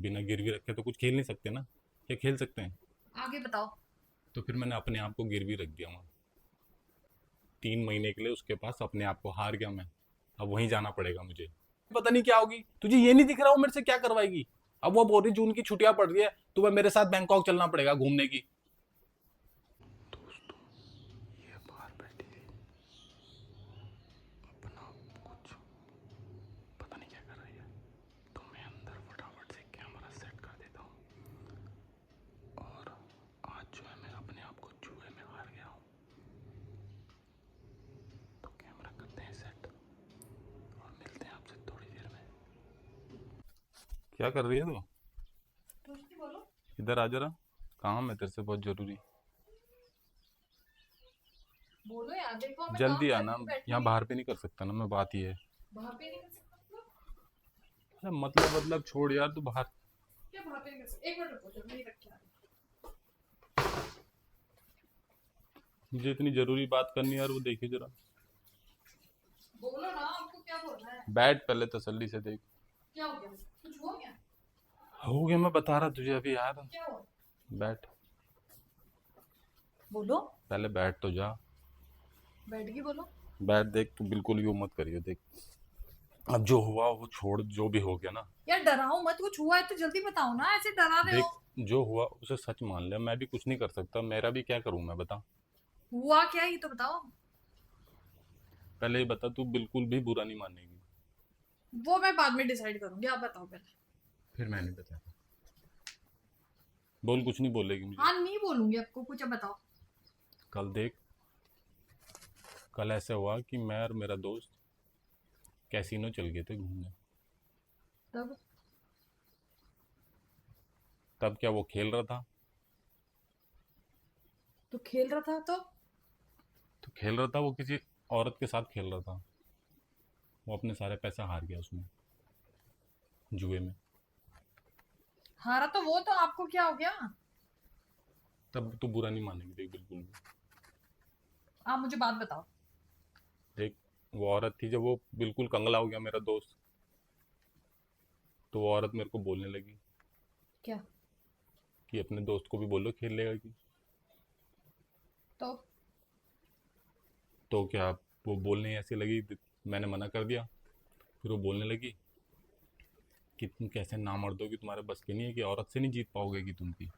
बिना गिरवी रखे तो कुछ खेल नहीं सकते ना, क्या खेल सकते हैं? आगे बताओ। तो फिर मैंने अपने आप को गिरवी रख दिया वहाँ 3 महीने के लिए उसके पास, अपने आप को हार गया मैं। अब वहीं जाना पड़ेगा मुझे। पता नहीं क्या होगी, तुझे ये नहीं दिख रहा वो मेरे से क्या करवाएगी? अब वो बोल रही जून की छुट्टियां पड़ रही है, तुम्हें मेरे साथ बैंकॉक चलना पड़ेगा घूमने की। दोस्तों, ये बाहर बैठी है, अपना कुछ पता नहीं क्या कर रही है। तो मैं अंदर फटाफट से कैमरा सेट कर देता हूँ। और आज जो है मैं अपने आप को जुए में हार गया हूँ, तो कैमरा करते हैं सेट और मिलते हैं आपसे थोड़ी देर में। क्या कर रही है तू? कुछ नहीं, बोलो। इधर आ जरा, काम है तेरे से बहुत जरूरी। बोलो यार, देखो मैं काम जल्दी कर रही आना, हूँ बैठी यहाँ हुई। बाहर पे नहीं कर सकता ना मैं, बात ही है। वहां पे नहीं कर सकता मतलब? अरे मतलब छोड़ यार, तू बाहर। क्या वहां पे नहीं कर सकता? एक मिनट रुको, जब नहीं रख के आ रही। मुझे इतनी जरूरी बात करनी है यार, वो देखिए जरा। बोलो ना, आपको क्या बोलना है? बैठ पहले तसल्ली से देख। क्या हो गया? कुछ हो गया? हो गया, मैं बता रहा तुझे अभी यार। क्या हुआ? बैठ, बोलो। पहले बैठ तो जा। बैठ गई, बोलो। बैठ, देख तू बिल्कुल भी मत करियो, देख अब जो हुआ वो छोड़, जो भी हो गया ना। यार डराओ मत, कुछ हुआ है तो जल्दी बताओ ना, ऐसे डरा रहे देख, हो। जो हुआ उसे सच मान ले, मैं भी कुछ नहीं कर सकता, मेरा भी क्या करूं मैं, बता। हुआ क्या ये तो बताओ। पहले ये बता, तू बिल्कुल भी बुरा नहीं मानेगी? वो मैं बाद में डिसाइड करूंगी, आप बताओ पहले। फिर मैं नहीं बता, बोल, कुछ नहीं बोलेगी मुझे? हाँ, नहीं बोलूंगी आपको कुछ, अब बताओ। कल देख, कल ऐसे हुआ कि मैं और मेरा दोस्त कैसीनो चल गए थे घूमने। तब? तब क्या वो खेल रहा था? तो खेल रहा था तो? तो खेल रहा था, वो किसी औरत के साथ खेल रहा था। वो अपने सारे पैसा हार गया उसमें, जुए में। हारा तो वो, तो आपको क्या हो गया? तब तो बुरा नहीं मानेगी देख, बिल्कुल भी। आप मुझे बात बताओ। देख, वो औरत थी, जब वो बिल्कुल कंगला हो गया मेरा दोस्त, तो वो औरत मेरे को बोलने लगी क्या? कि अपने दोस्त को भी बोलो खेल लेगा कि। तो? तो क्या, वो बोलने ऐसी लगी, मैंने मना कर दिया। फिर वो बोलने लगी कि तुम कैसे नामर्द हो, कि तुम्हारे बस की नहीं है, कि औरत से नहीं जीत पाओगे कि तुम की।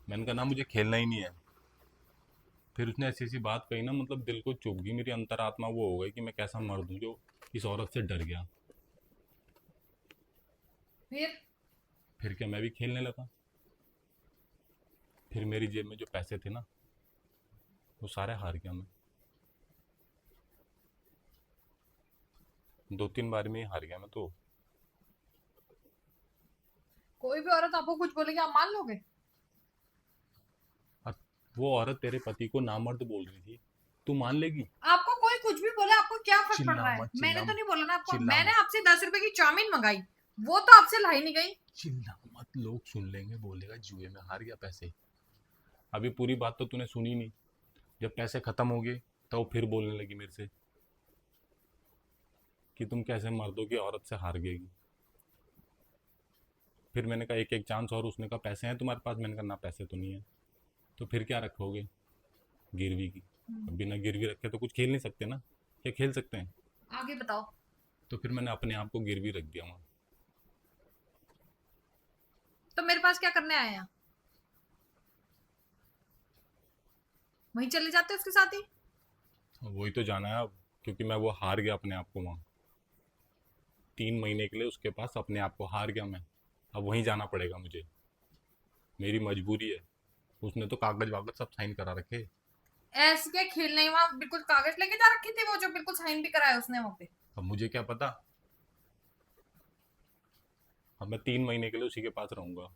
मैंने कहा ना, मुझे खेलना ही नहीं है। फिर उसने ऐसी ऐसी बात कही ना, मतलब दिल को चुभ गई, मेरी अंतरात्मा वो हो गई कि मैं कैसा मर्द हूँ जो इस औरत से डर गया। फिर? फिर क्या, मैं भी खेलने लगा। फिर मेरी जेब में जो पैसे थे ना, वो सारे हार गया मैं। 2-3 बार में ही हार गया मैं तो। कोई भी औरत आपको कुछ बोलेगी, आप मान लोगे? और वो औरत तेरे पति को नामर्द बोल रही थी, तू मान लेगी? आपको कोई कुछ भी बोले, आपको क्या फर्क पड़ चिल्ला रहा है? मत, मैंने चिल्ला तो मत, नहीं बोला ना आपको, चिल्ला मैंने मत, आपसे 10 रुपए की चाउमीन मंगाई। वो तो आपसे लाई नहीं गई। चिल्ला मत, लोग सुन लेंगे, बोलेगा जुए में हार गया पैसे। अभी पूरी बात तो तूने सुनी नहीं। जब पैसे खत्म हो गए, तो वो फिर बोलने लगी मेरे से कि तुम कैसे मर्दों की औरत से हार गई। फिर मैंने कहा एक एक चांस और, उसने कहा पैसे हैं तुम्हारे पास, मैंने कहा ना पैसे तो नहीं है। तो फिर क्या रखोगे, गिरवी की? अब बिना गिरवी रखे तो कुछ खेल नहीं सकते ना, क्या खेल सकते हैं? आगे बताओ। तो फिर मैंने अपने आप को गिरवी रख दिया वहाँ। तो मेरे पास क्या करने आए हैं? वहीं चले जाते उसके साथ ही। वही तो जाना है अब, क्योंकि मैं वो हार गया अपने आप को वहाँ 3 महीने के लिए उसके पास, अपने आप को हार गया मैं। अब वहीं जाना पड़ेगा मुझे, मेरी मजबूरी है। उसने तो कागज वागज सब साइन करा रखे। ऐसे क्या खेलने ही वहां बिल्कुल कागज लेके जा रखी थी, वो जो बिल्कुल साइन भी कराया उसने वहां पे। अब मुझे क्या पता, अब मैं 3 महीने के लिए उसी के पास रहूंगा।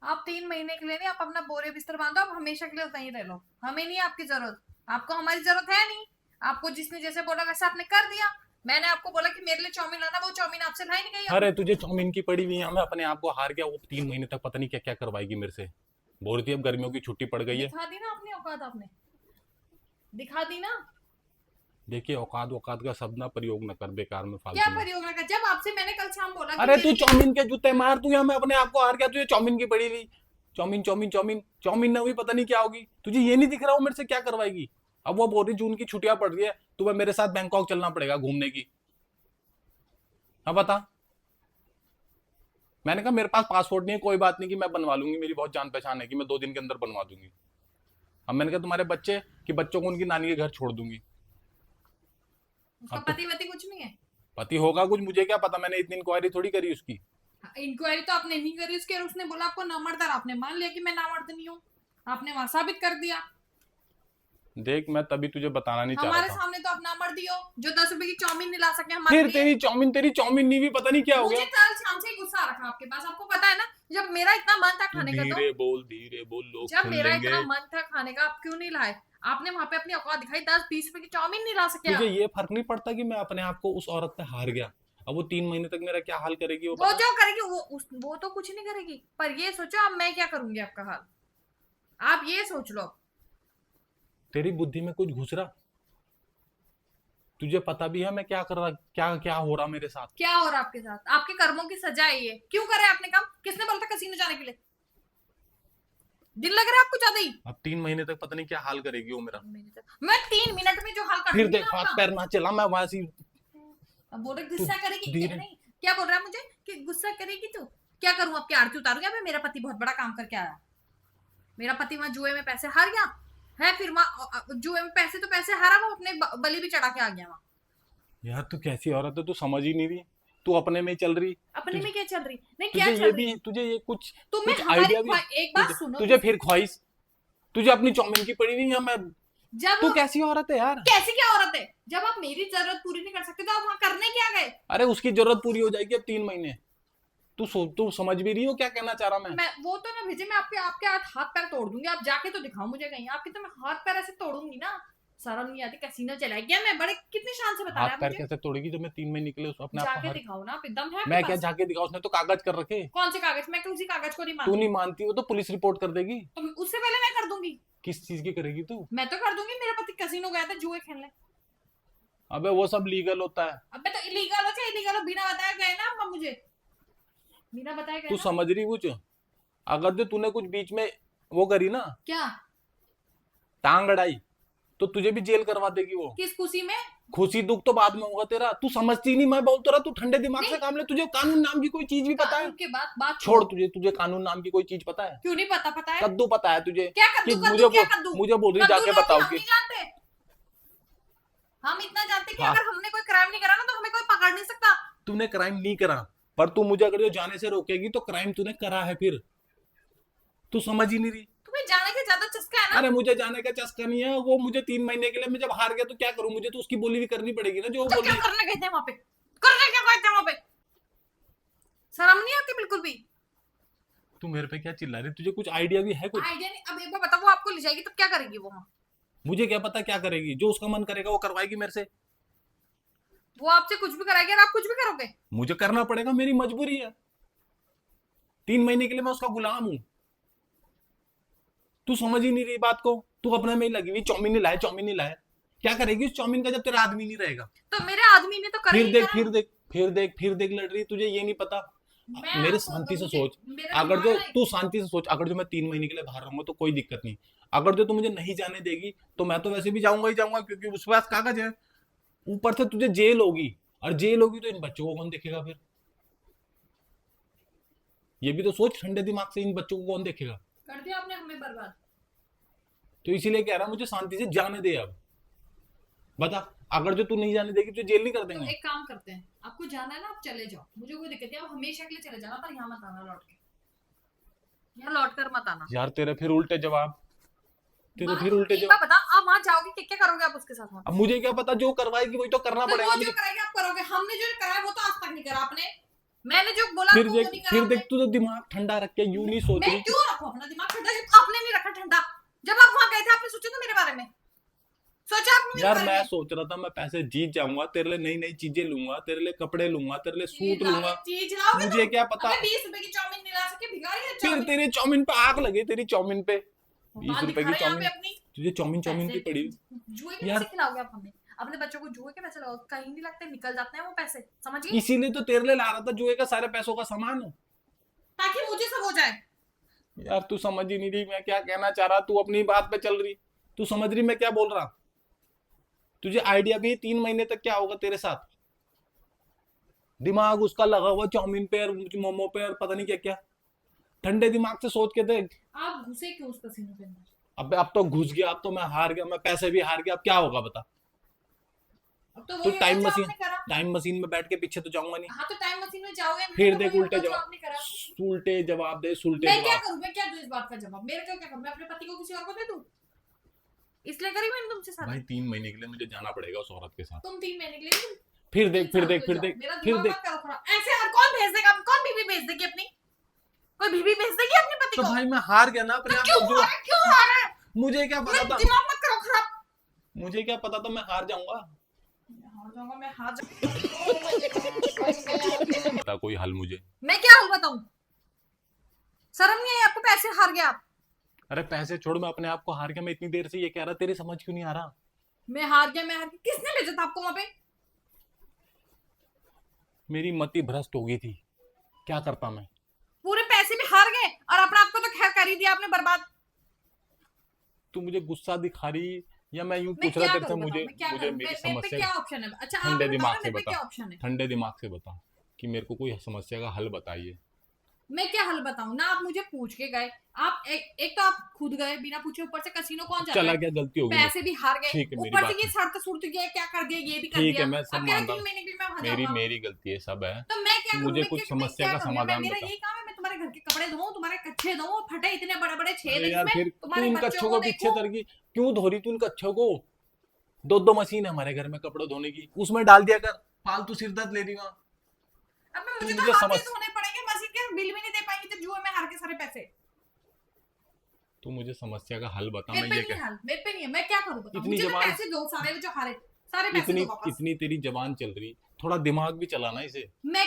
आप 3 महीने के लिए नहीं, आप अपना बोरे बिस्तर बांधो, आप हमेशा के लिए वहीं रह लो। हमें नहीं आपकी जरूरत। आपको हमारी जरूरत है नहीं। आपको जिसने जैसे बोला वैसे आपने कर दिया। मैंने आपको बोला कि मेरे लिए चाउमीन लाना, वो चाउमीन आपसे लाई नहीं गई अब। अरे तुझे चाउमीन की पड़ी हुई है, मैं अपने आप को हार गया, वो 3 महीने तक पता नहीं क्या क्या करवाएगी मेरे से। बोल रही थी अब गर्मियों की छुट्टी पड़ गई है। दिखा दी ना अपनी औकात आपने। दिखा दी ना। देखिए औकात औकात का शब्द ना प्रयोग न कर बेकार में क्या फालतू में। प्रयोग लगा? जब आपसे मैंने कल शाम बोला कि अरे तू मेरी चाउमीन के जूते मार, तू या मैं अपने आप को हार गया, तुझे चाउमीन की पड़ी थी। चाउमीन चाउमीन चाउमीन चाउमीन ना हुई पता नहीं क्या होगी, तुझे ये नहीं दिख रहा वो मेरे से क्या करवाएगी। अब वो बोल रही जून की छुट्टियां पड़ रही है, तुम्हें मेरे साथ बैंकॉक चलना पड़ेगा घूमने की। अब बता। मैंने कहा मेरे पास पासपोर्ट नहीं है, कोई बात नहीं कि मैं बनवा लूंगी, मेरी बहुत जान पहचान है कि मैं 2 दिन के अंदर बनवा दूंगी। अब मैंने कहा तुम्हारे बच्चे कि बच्चों को उनकी नानी के घर छोड़ दूंगी। उसका अब तो पति वति कुछ नहीं है। पति होगा कुछ, मुझे क्या पता, मैंने इतनी इंक्वायरी थोड़ी करी उसकी। इंक्वायरी तो आपने नहीं करी उसके, और उसने बोला आपको नामर्द, आपने मान लिया कि मैं नामर्द नहीं हूँ। आपने वहां साबित कर दिया। देख मैं तभी तुझे बताना नहीं चाह रहा हमारे था। सामने तो आप नामर्दी हो, जो 10 रुपए की चाउमीन नहीं ला सके हमारे फिर लिए। तेरी चाउमीन नहीं भी पता नहीं क्या हो मुझे गया। कल शाम से ही गुस्सा आ रखा आपके पास, आपको पता है ना। जब मेरा इतना मन था तू खाने का, तो धीरे बोल, लोग जब सुन मेरा लेंगे। इतना मन था खाने का, आप क्यों नहीं लाए? आपने वहां पे अपनी औकात दिखाई, 10-20 रुपए की चाउमीन नहीं ला सके तुझे आप। ये फर्क नहीं पड़ता कि मैं अपने आप को उस औरत पे हार गया। अब वो 3 महीने तक मेरा क्या हाल करेगी वो वो बता। जो करेगी वो तो कुछ नहीं करेगी, पर ये सोचो अब मैं क्या करूंगी आपका हाल। आप ये सोच लो। तेरी बुद्धि में कुछ घुस रहा? तुझे पता भी है मैं क्या कर रहा, क्या क्या हो रहा मेरे साथ। क्या हो रहा है आपके साथ? आपके कर्मों की सजा है ये। क्यों करे आपने काम? किसने बोला था कसीनो जाने के लिए? दिन लग रहा है आपको ज्यादा ही। अब 3 महीने तक पता नहीं क्या हाल करेगी वो मेरा। मैं 3 मिनट में जो हाल कर फिर दूंगी देख ना हाथ आपका। पैर ना चला, मैं वैसी। अब बोल रहे तू गुस्सा करेगी क्या? धीरे। नहीं, क्या बोल रहा है मुझे कि गुस्सा करेगी तू? क्या करूं? आपकी आरती उतारूं? या मैं, मेरा पति बहुत बड़ा काम करके आया, मेरा पति वहां जुए में पैसे हार गया है, फिर वहां जुए में पैसे तो पैसे हारा, वो अपने बलि भी चढ़ा के आ गया वहां। यार तू कैसी औरत है, तू समझ ही नहीं रही। तू अपने में ही चल रही। अपने में क्या चल रही? नहीं, क्या तुझे चल ये रही? भी, तुझे ये कुछ तुम्हें कुछ हमारी आइडिया भी। एक बात तुझे सुनो। तुझे फिर ख्वाहिश, तुझे अपनी चाउमीन की पड़ी नहीं है मैं। जब तू कैसी औरत है यार। कैसी क्या औरत है? जब आप मेरी जरूरत पूरी नहीं कर सकते तो आप वहां करने क्या गए? अरे उसकी जरूरत पूरी हो जाएगी अब 3 महीने। तू समझ भी रही हो क्या कहना चाह रहा मैं। मैं वो तो ना भेजे, मैं आपके आपके हाथ पैर तोड़ दूंगी। आप जाके तो दिखाओ मुझे कहीं, आपके तो मैं हाथ पैर ऐसे तोड़ूंगी ना। शर्म नहीं आती? कैसीनो चला गया मैं, बड़े कितनी शान से बता हाथ रहा है पैर मुझे। कैसे तोड़ेगी जब मैं 3 महीने निकले उस अपने आप को जाके हार। दिखाओ ना, आप एकदम है मैं आपके क्या पास? जाके दिखा, उसने तो कागज कर रखे। कौन से कागज? मैं तो उसी कागज को नहीं तू मानती। नहीं मानती हो तो पुलिस रिपोर्ट कर देगी। तो उससे पहले मैं कर दूंगी। किस चीज की करेगी तू। मैं तो कर दूंगी। मेरा पति कैसीनो गया था जुए खेलने। अबे वो सब लीगल होता है। अब मैं तो इलीगल हो चाहे इलीगल हो, बिना बताए गए ना आप मुझे, बिना बताए गए तू ना। समझ रही कुछ। अगर जो तूने कुछ बीच में वो करी ना, क्या? टांग अड़ाई, तो तुझे भी जेल करवा देगी वो। किस खुशी में? खुशी दुख तो बाद में होगा तेरा। तू समझती नहीं, मैं बोलता रहा, तू ठंडे दिमाग नहीं, से काम ले। तुझे कानून नाम की कोई चीज भी पता है? कानून के बात छोड़, तुझे कानून नाम की कोई चीज पता है? क्यों नहीं पता? पता है। कद्दू पता है तुझे? क्या कि कद्दू? कद्दू क्या कद्दू? मुझे बोल रही कद्दू जाके लोग बताओ हम कि नहीं जानते। हम इतना जानते कि हाँ अगर हमने कोई क्राइम नहीं करा ना तो हमें कोई पकड़ नहीं सकता। तूने क्राइम नहीं करा, पर तू मुझे अगर जो जाने से रोकेगी तो क्राइम तूने करा है। फिर तू समझ ही नहीं रही। तुम्हें जाने का ज्यादा चस्का है ना। अरे मुझे जाने का चस्का नहीं है, वो मुझे 3 महीने के लिए, मैं जब हार गया तो क्या करूं, मुझे तो उसकी बोली भी करनी पड़ेगी ना जो वो तो क्या बोली। करने गए थे वहां पे? करने क्या गए थे वहां पे? शर्म नहीं आती बिल्कुल भी? तू मेरे पे क्या चिल्ला रही, तुझे कुछ आइडिया भी है कुछ? आइडिया नहीं। अब एक बार बताओ, वो आपको ले जाएगी तो क्या करेगी वो वहां? मुझे क्या पता क्या करेगी, जो उसका मन करेगा वो करवाएगी मेरे से। वो आपसे कुछ भी कराएगी और आप कुछ भी करोगे? मुझे करना पड़ेगा, मेरी मजबूरी है। 3 महीने के लिए मैं उसका गुलाम हूं। तू समझ ही नहीं रही बात को। तू अपने में ही लगी हुई, चाउमीन नहीं लाए, चाउमीन नहीं लाए। क्या करेगी उस चाउमीन का जब तेरा आदमी नहीं रहेगा? तो मेरे आदमी ने तो कर ही फिर देख करा। फिर देख फिर देख फिर देख लड़ रही, तुझे ये नहीं पता। मैं मेरे आपको शांति से मुझे- सोच। मेरा अगर जो दिमाग है। तू शांति से सोच, अगर जो मैं 3 महीने के लिए बाहर रहूंगा तो कोई दिक्कत नहीं। अगर जो तू मुझे नहीं जाने देगी तो मैं तो वैसे भी जाऊंगा ही जाऊंगा, क्योंकि उसके पास कागज है। ऊपर से तुझे जेल होगी, और जेल होगी तो इन बच्चों को कौन देखेगा फिर? ये भी तो सोच ठंडे दिमाग से, इन बच्चों को कौन देखेगा? कर दिया आपने हमें बर्बाद। तो इसीलिए कह रहा मुझे शांति से जाने दे अब। बता, अगर जो तू नहीं जाने देगी तो जेल नहीं कर तो देंगे? एक काम करते हैं, आपको जाना है ना आप चले जाओ, मुझे कोई दिक्कत नहीं। आप हमेशा के लिए चले जाना, पर यहाँ मत आना लौट के। यहाँ लौट कर मत आना। यार तेरे फिर उल्टे जवाब, तेरे फिर उल्टे एक जवाब। बार बता, आप वहां जाओगे क्या क्या करोगे आप उसके साथ वहां? अब मुझे क्या पता, जो करवाएगी वही तो करना तो पड़ेगा वो जो मुझे। कराएगी आप करोगे। हमने जो कराया वो तो आज तक नहीं करा आपने। मैंने जो बोला फिर आपको देख वो नहीं करा फिर आपने। देख, तू तो दिमाग ठंडा रख के यूं नहीं सोच मैं रही। क्यों रखूं अपना दिमाग ठंडा जब आपने नहीं रखा ठंडा? जब आप वहां गए थे आपने सोचा था मेरे बारे में? सोचा आपने मेरे यार बारे मैं में? सोच रहा था मैं पैसे जीत जाऊंगा, तेरे लिए नई नई चीजें लूंगा, तेरे लिए कपड़े लूंगा, तेरे लिए सूट लूंगा। चीज लाओगे मुझे तुम? क्या पता। अबे 20 रुपए की चाउमीन नहीं ला सके, भिखारी है फिर चाउमीन। तेरी चाउमीन पे आग लगे, तेरी चाउमीन पे। 20 बात रुपए दिखा की रहे हैं यहाँ चाउमीन, पे अपनी। तुझे चाउमीन चाउमीन की पैसे पड़ी। जुए के यार पैसे खिलाओगे आप हमें? अपने बच्चों को जुए के पैसे लगाओ, कहीं नहीं लगते, निकल जाते हैं वो पैसे, समझ गई? इसीलिए तो तेरे लिए ला रहा था जुए का सारे पैसों का सामान। ताकि मुझे सब हो जाए। यार तू समझ ही नहीं रही मैं क्या कहना चाह रहा, तू अपनी बात पे चल रही, तू समझ रही मैं क्या बोल रहा? तुझे आइडिया भी है 3 महीने तक क्या होगा तेरे साथ? दिमाग उसका लगा हुआ चाउमीन पे और मोमो पे और पता नहीं क्या क्या। ठंडे दिमाग से सोच के देख। आप घुसे क्यों उस कसीनो के अंदर? अब तो घुस गया, अब तो मैं हार गया, मैं पैसे भी हार गया, अब क्या होगा बता? अब तो तो वही होगा जो आपने करा। टाइम मशीन में बैठ के पीछे तो जाऊंगा नहीं। हाँ तो टाइम मशीन में जाओगे, फिर तो देख वही उल्टे होगा जो जवाब, आपने करा। उल्टे जवाब दे, सुलटे मैं क्या जवाब। करूं, मैं क्या दूं इस बात का जवाब? मेरे को क्या करूं, मैं अपने पति को किसी और को दे दूं? इसलिए करी मैंने तुमसे शादी। भाई 3 महीने के लिए मुझे जाना पड़ेगा उस औरत के साथ। तुम 3 महीने के लिए फिर देख, फिर देख, फिर जाओ। देख, मेरा फिर दिमाग देख। मत करो खराब ऐसे। और कौन भेज देगा, कौन बीवी भेज देगी अपनी? कोई बीवी भेज देगी अपने पति तो को? भाई मैं हार गया ना अपने तो आप क्यों को। हारा, क्यों हारा? मुझे क्या पता था, दिमाग मत करो खराब। मुझे क्या पता था मैं हार जाऊंगा। मैं हार जाऊंगा। पता कोई हल मुझे। मैं क्या हल बताऊं? शर्म नहीं आई आपको? पैसे हार गया आप। अरे पैसे छोड़, मैं अपने आप को हार गया, मैं इतनी देर से ये कह रहा, तेरी समझ क्यों नहीं आ रहा? मैं हार गया, मैं हार गया। किसने भेजा था आपको वहां पे? मेरी मति भ्रष्ट हो गई थी, क्या करता मैं? पूरे पैसे भी हार गए और अपने आप को तो खैर कर ही दिया आपने बर्बाद। तू मुझे गुस्सा दिखा रही या मैं यूं मैं पूछ रहा क्या तेरे से? करूं मुझे बताओ, मैं क्या मुझे करूं? मेरी मेरे पे समस्या क्या ऑप्शन है? अच्छा आप ठंडे बताओ दिमाग ना, से मेरे पे बता, क्या ऑप्शन है? ठंडे दिमाग से बता कि मेरे को कोई समस्या का हल बताइए। मैं क्या हल बताऊं ना? आप मुझे पूछ के गए। आप एक तो आप खुद गए बिना पूछे, ऊपर से कसीनो कौन जाता चला है? गया, गलती होगी पैसे मुझसे। भी हार गए, ठीक है मेरी ऊपर से बात, ये शर्त सुर्त गया, क्या कर दिया, ये भी कर ठीक दिया। है मैं सब अब कह रहे मानता 3 हूँ, महीने के लिए मैं वहां मेरी जाऊंगा। मेरी गलती है सब है। तो मैं क्या तू करूं? मुझे मैं कुछ क्या, मैं समस्या क्या का करूं? समाधान मेरा बता। यही काम है, मैं तुम्हारे घर के कपड़े धोऊं, तुम्हारे कच्छे धोऊं, फटे इतने बड़े बड़े छेद अरे है यार इसमें, फिर तू तुम्हारे इन बच्चों कच्छों को को पीछे देखूं। तरगी क्यों धो रही तू इन कच्छों को? दो दो मशीन है हमारे घर में कपड़े धोने की, उसमें डाल दिया कर, फालतू सिरदर्द ले रही वहां। अब तू मुझे तो मुझे हाथ समझ ही धोने पड़ेंगे, मशीन के बिल भी नहीं दे पाएंगे तो जुए में हार के सारे पैसे। तू मुझे समस्या का हल बता, मेरे मैं पे ये नहीं कह। हाल, मेरे पे नहीं है। मैं क्या करूं बताओ? इतनी मुझे तो जबान, पैसे दो सारे जो हारे, सारे पैसे इतनी दो वापस। इतनी तेरी जबान चल रही, थोड़ा दिमाग भी चलाना इसे। मैं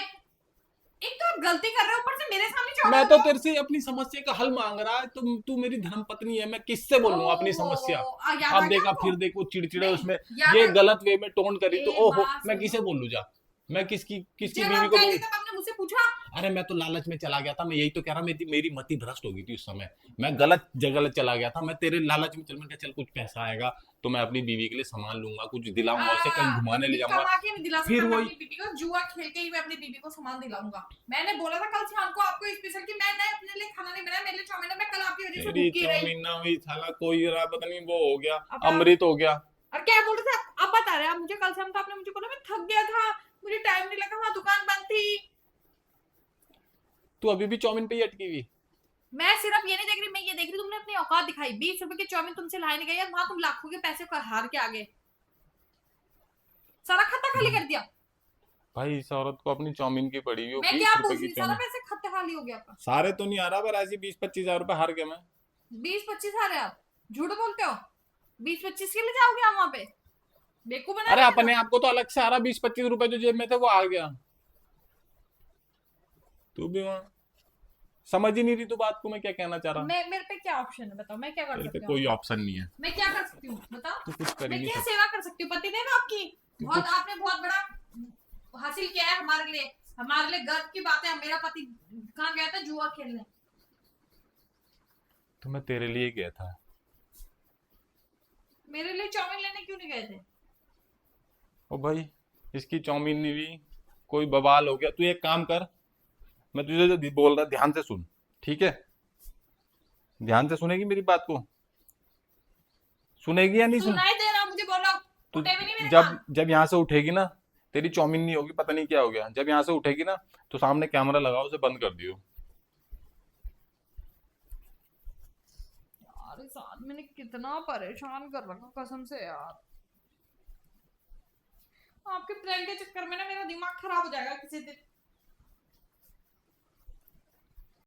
एक तो आप गलती कर रहे हो, ऊपर से मेरे सामने चढ़ मैं रहे तो हो। तेरे से अपनी समस्या का हल मांग रहा है, तू मेरी धर्म पत्नी है, मैं किससे बोलूंगा अपनी समस्या? याद आ अब गया देख, अब आपको? फिर देख वो चिड़चिड़े नहीं, उसमें याद ये आ गलत वे में टोन करी तो ए ओहो, बात मैं सुनो। किसे बोलूं जा? मैं किसकी किसकी जब बीवी आप को गए थे बोलूं? तब आपने मुझसे पूछा? अरे मैं तो लालच में चला गया था, मैं यही तो कह रहा, मेरी मति भ्रष्ट हो गई थी उस समय। मैं गलत जगह चला गया था, मैं तेरे लालच में मैं चल कुछ पैसा आएगा तो मैं अपनी बीवी के लिए सामान लूंगा, कुछ दिलाऊंगा उसे, कहीं घुमाने ले जाऊंगा। कमा के नहीं दिला फिर सकता मैं वही अपनी बीवी को, जुआ खेल के ही मैं अपनी बीवी को सामान दिलाऊंगा। मैंने बोला था कल शाम को आपको स्पेशल कि मैंने अपने लिए खाना नहीं बनाया, मेरे लिए चाउमीन है, मैं कल आपकी वजह से तेरी भूखी रही। चाउमीन ना हुई साला, कोई रहा पता नहीं वो हो गया, अब आप- अमृत हो गया। और क्या बोल रहे थे आप बता रहे हैं? आप मुझे कल शाम को आपने मुझे बोला मैं थक गया था, मुझे टाइम नहीं लगा, वहां दुकान बंद थी। तू अभी भी चाउमीन पे ही अटकी हुई? मैं सिर्फ ये नहीं देख रही, मैं ये देख रही तुमने अपनी औकात दिखाई। 20 रुपए की चाउमीन तुमसे लाई नहीं गई और वहां तुम लाखों के पैसे को हार के आगे सारा खाता खाली कर दिया। भाई इस औरत को अपनी चाउमीन की पड़ी हुई, वो मैं 20 क्या रुपए पूछ की रही, सारा चाउमीन। पैसे खाता खाली हो गया आपका। सारे तो नहीं आ रहा पर ऐसी 20-25 हजार रुपए हार गया मैं। 20-25 हारे आप? झूठ बोलते हो। 20-25 के लिए जाओगे आप वहां पे? बेवकूफ बना अरे रहे हो अपने ना? आप को तो अलग से आ रहा, 20-25 रुपए जो जेब में थे वो आ गया। तू भी वहां समझ ही नहीं रही तू बात को, मैं क्या कहना चाह रहा। मेरे पे क्या ऑप्शन है बताओ? मैं क्या कर तेरे पे सकती कोई हूँ? ऑप्शन नहीं है, मैं क्या कर सकती हूँ बताओ? तू कुछ कर ही मैं नहीं क्या सकती। सेवा कर सकती हूँ? पति देव आपकी बहुत, आपने बहुत बड़ा हासिल किया है हमारे लिए। हमारे लिए गर्व की बात है। मेरा पति कहाँ गया था? जुआ खेलने। तो मैं तेरे लिए गया था। मेरे लिए चाउमीन लेने क्यों नहीं गए थे? ओ भाई इसकी चाउमीन नहीं हुई, कोई बवाल हो गया। तू एक काम कर, मैं तुझे जो बोल रहा ध्यान से सुन, ठीक है? ध्यान से सुनेगी मेरी बात को? सुनेगी या नहीं? सुन, सुनाई दे रहा मुझे, बोलो। तू उठे भी नहीं मेरे जब कान। जब यहाँ से उठेगी ना, तेरी चाउमीन नहीं होगी, पता नहीं क्या हो गया। जब यहाँ से उठेगी ना तो सामने कैमरा लगाओ, उसे बंद कर दियो। यार इस आदमी ने कितना परेशान कर रखा कसम से यार। आपके प्रैंक के चक्कर में ना मेरा दिमाग खराब हो जाएगा किसी दिन।